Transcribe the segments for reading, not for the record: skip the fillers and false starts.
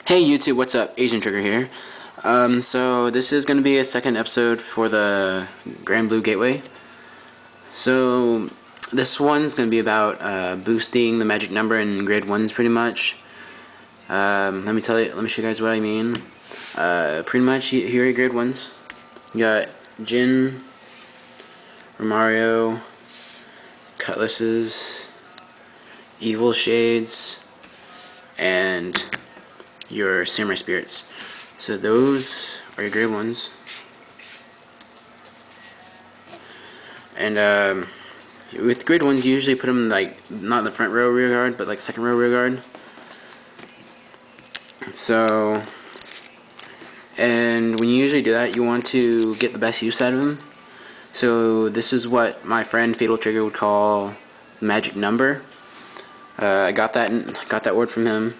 Hey YouTube, what's up? Asian Trigger here. So this is going to be a second episode for the Granblue Gateway. So this one's going to be about boosting the magic number in grade 1s pretty much. Let me show you guys what I mean. Pretty much here are your grade 1s. You got Jin, Romario, Cutlasses, Evil Shades, and your Samurai Spirits. So those are your grade 1s. And with grade 1s, you usually put them like not in the front row rear guard, but like second row rear guard. So, and when you usually do that, you want to get the best use out of them. So this is what my friend Fatal Trigger would call magic number. I got that word from him.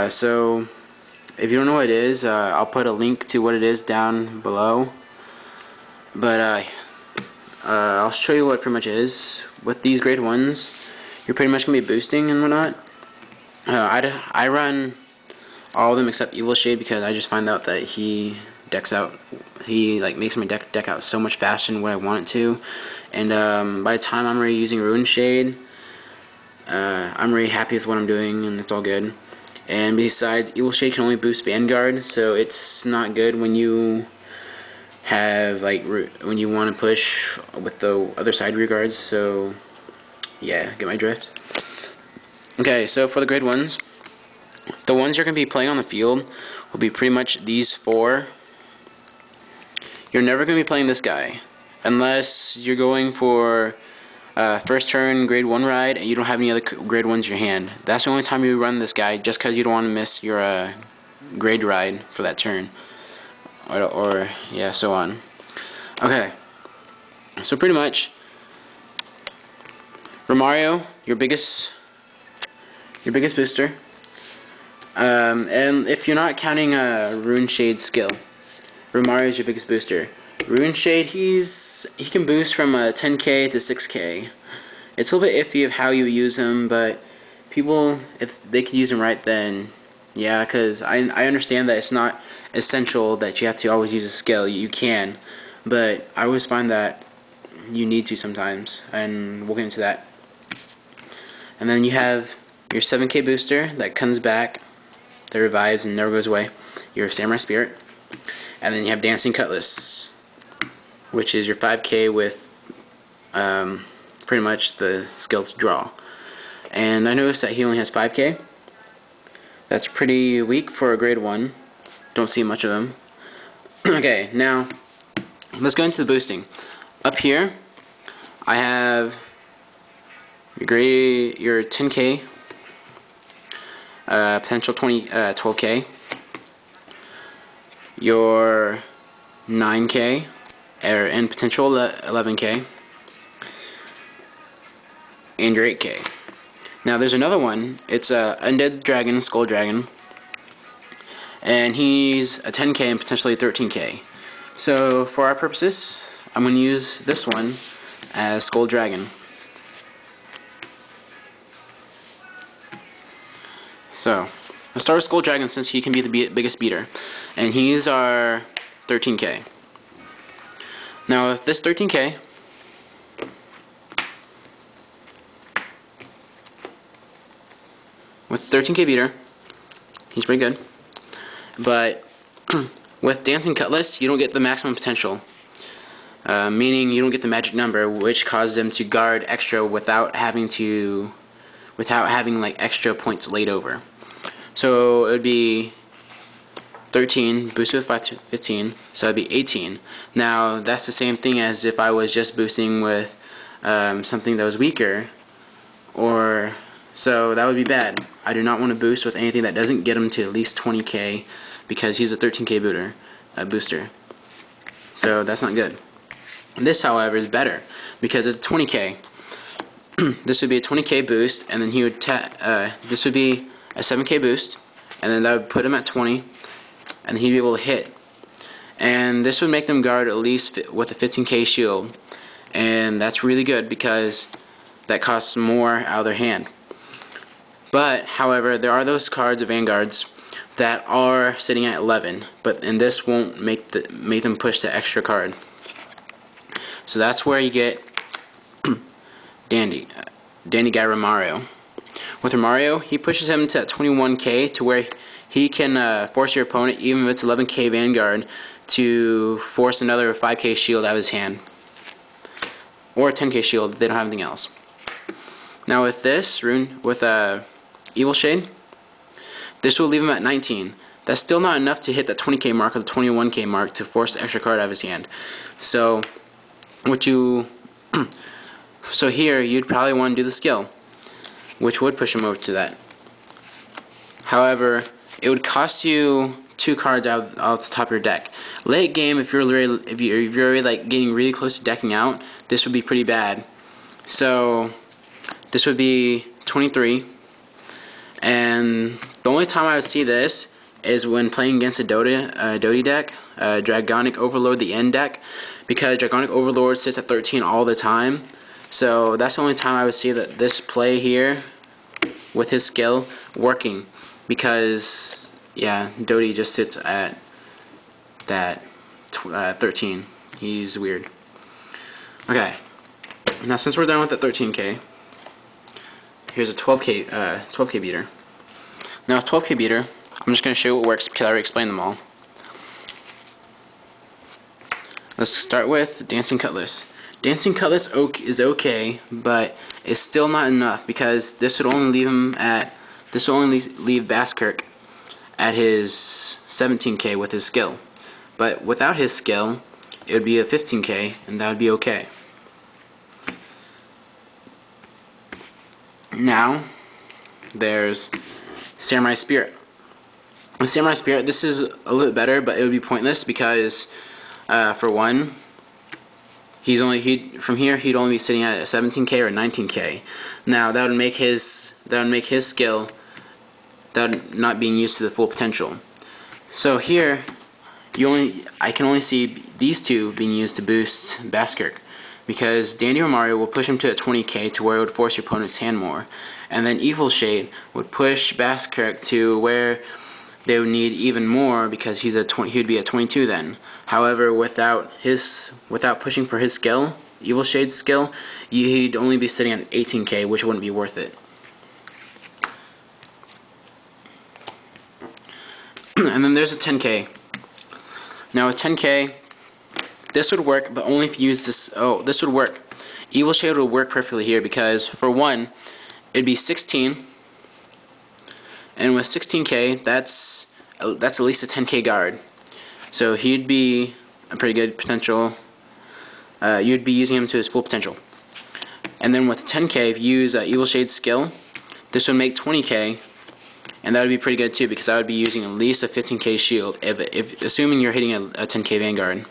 So if you don't know what it is, I'll put a link to what it is down below. But I'll show you what it pretty much is. With these grade 1s, you're pretty much going to be boosting and whatnot. I run all of them except Evil Shade because I just find out that he makes my deck out so much faster than what I want it to. And by the time I'm already using Ruin Shade, I'm really happy with what I'm doing and it's all good. And besides, Evil Shade can only boost Vanguard, so it's not good when you have when you want to push with the other side rear guards. So yeah, get my drift. Okay, so for the grade 1s, the ones you're going to be playing on the field will be pretty much these 4. You're never going to be playing this guy unless you're going for first turn grade 1 ride and you don't have any other grade 1s in your hand. That's the only time you run this guy, just because you don't want to miss your grade ride for that turn, or yeah, so on. Okay, so pretty much Romario, your biggest booster. And if you're not counting Ruin Shade skill, Romario is your biggest booster. Ruin Shade, he can boost from 10k to 6k. It's a little bit iffy of how you use him, but people, if they could use him right, then yeah, because I understand that it's not essential that you have to always use a skill. You can, but I always find that you need to sometimes, and we'll get into that. And then you have your 7k booster that comes back, that revives and never goes away, your Samurai Spirit. And then you have Dancing Cutlass, which is your 5k with pretty much the skill to draw. And I noticed that he only has 5k. That's pretty weak for a grade 1. Don't see much of them. Okay, now let's go into the boosting. Up here, I have your 10k, potential 12k, your 9k, and potential 11k, and your 8k. Now there's another one. It's a Undead Dragon, Skull Dragon, and he's a 10k and potentially 13k. So for our purposes, I'm going to use this one as Skull Dragon. So let's start with Skull Dragon since he can be the biggest beater, and he's our 13k. Now with this 13k, with 13k beater, he's pretty good. But with Dancing Cutlass, you don't get the maximum potential, meaning you don't get the magic number, which causes them to guard extra without having like extra points laid over. So it would be 13 boosted with 15, so that'd be 18. Now that's the same thing as if I was just boosting with something that was weaker, or so that would be bad. I do not want to boost with anything that doesn't get him to at least 20k, because he's a 13k booster. So that's not good. This, however, is better because it's 20k. This would be a 20k boost, and then he would this would be a 7k boost, and then that would put him at 20, and he'd be able to hit. And this would make them guard at least with a 15k shield, and that's really good because that costs more out of their hand. But however, there are those cards of Vanguards that are sitting at 11, and this won't make them push the extra card. So that's where you get Dandy Guy Romario. With Romario, he pushes him to 21k to where he can force your opponent, even if it's 11k Vanguard, to force another 5k shield out of his hand. Or a 10k shield if they don't have anything else. Now with this rune, with Evil Shade, this will leave him at 19. That's still not enough to hit the 20k mark or the 21k mark to force the extra card out of his hand. So so here you'd probably want to do the skill, which would push him over to that. However, it would cost you 2 cards out the top of your deck. Late game, if you're really like getting really close to decking out, this would be pretty bad. So this would be 23, and the only time I would see this is when playing against a Dodie deck, Dragonic Overlord, the end deck, because Dragonic Overlord sits at 13 all the time. So that's the only time I would see that this play here with his skill working, because yeah, Dodie just sits at that 13. He's weird. Okay, now since we're done with the 13k, here's a 12k beater. Now with 12k beater, I'm just going to show you what works because I already explained them all. Let's start with Dancing Cutlass. Dancing Cutlass is okay, but it's still not enough because this would only leave him at leave Baskirk at his 17k with his skill. But without his skill, it would be a 15k, and that would be okay. Now, there's Samurai Spirit. With Samurai Spirit, this is a little bit better, but it would be pointless because, for one, from here he'd only be sitting at 17k or 19k. Now that would make his skill not being used to the full potential. So here, I can only see these two being used to boost Baskirk, because Dandy Romario will push him to a 20k to where it would force your opponent's hand more, and then Evil Shade would push Baskirk to where they would need even more because he would be at 22 then. However, without pushing for his skill, Evil Shade's skill, he'd only be sitting at 18k, which wouldn't be worth it. And then there's a 10k. Now with 10k, this would work, but only if you use this. Oh, this would work. Evil Shade would work perfectly here because, for one, it'd be 16, and with 16k, that's at least a 10k guard. So he'd be a pretty good potential. You'd be using him to his full potential. And then with 10k, if you use Evil Shade's skill, this would make 20k, and that would be pretty good too because I would be using at least a 15k shield, if assuming you're hitting a 10k Vanguard.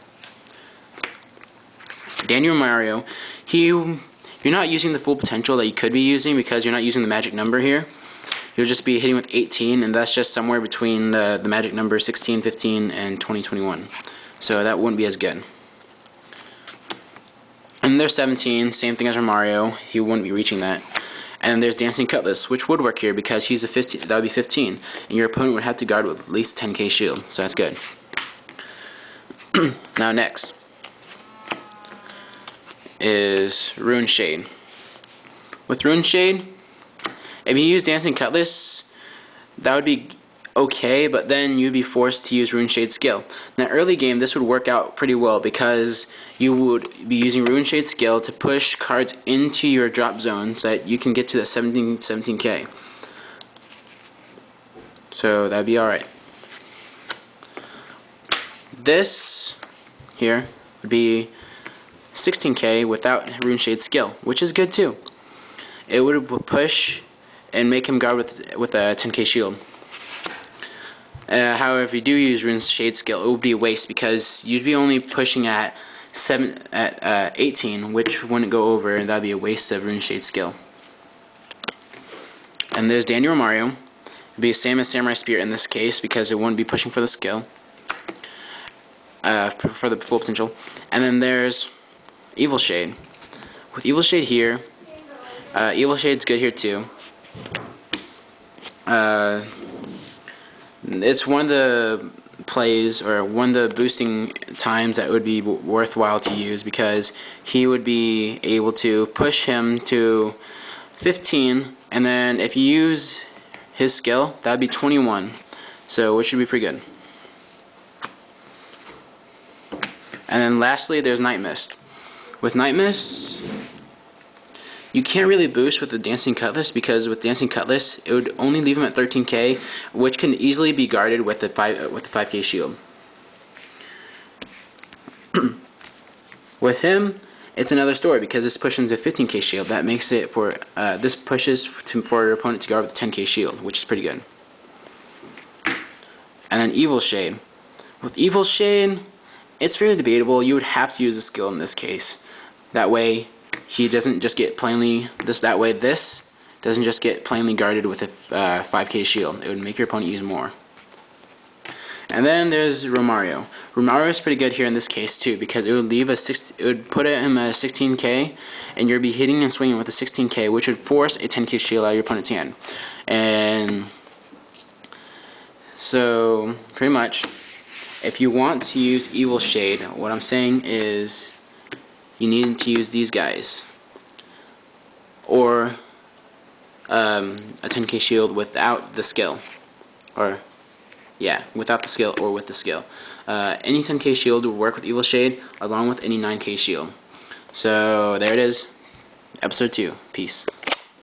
Daniel Mario, you're not using the full potential that you could be using because you're not using the magic number here. You'll just be hitting with 18, and that's just somewhere between the magic number 16, 15, and 20, 21. So that wouldn't be as good. And there's 17, same thing as Mario. He wouldn't be reaching that. And there's Dancing Cutlass, which would work here because he's a 15. That would be 15, and your opponent would have to guard with at least 10k shield. So that's good. Now next is Rune Shade. With Rune Shade, if you use Dancing Cutlass, that would be okay, but then you'd be forced to use Rune Shade's skill. Now early game, this would work out pretty well because you would be using Rune Shade's skill to push cards into your drop zone so that you can get to the 17k. So that'd be alright. This here would be 16k without Rune Shade's skill, which is good too. It would push and make him guard with a 10k shield. However, if you do use Rune Shade's skill, it would be a waste because you'd be only pushing at 18, which wouldn't go over, and that'd be a waste of Rune Shade's skill. And there's Daniel Mario. It'd be the same as Samurai Spirit in this case because it wouldn't be pushing for the skill, for the full potential. And then there's Evil Shade. With Evil Shade here, Evil Shade's good here too. Uh, it's one of the plays or one of the boosting times that would be worthwhile to use, because he would be able to push him to 15, and then if you use his skill, that would be 21, so which should be pretty good. And then lastly, there's Night Mist. With Night Mist, you can't really boost with the Dancing Cutlass, because with Dancing Cutlass, it would only leave him at 13k, which can easily be guarded with the 5k shield. With him, it's another story, because this pushes him to 15k shield. That makes it for this pushes for your opponent to guard with a 10k shield, which is pretty good. And then Evil Shade. With Evil Shade, it's very debatable. You would have to use a skill in this case. That way, he doesn't just get plainly this. That way, this doesn't just get plainly guarded with a 5k shield. It would make your opponent use more. And then there's Romario. Romario is pretty good here in this case too, because it would leave it would put him at 16k, and you'd be hitting and swinging with a 16k, which would force a 10k shield out of your opponent's hand. And so, pretty much, if you want to use Evil Shade, what I'm saying is you need to use these guys, or a 10k shield without the skill, or yeah, without the skill or with the skill. Any 10k shield will work with Evil Shade, along with any 9k shield. So there it is, episode 2. Peace.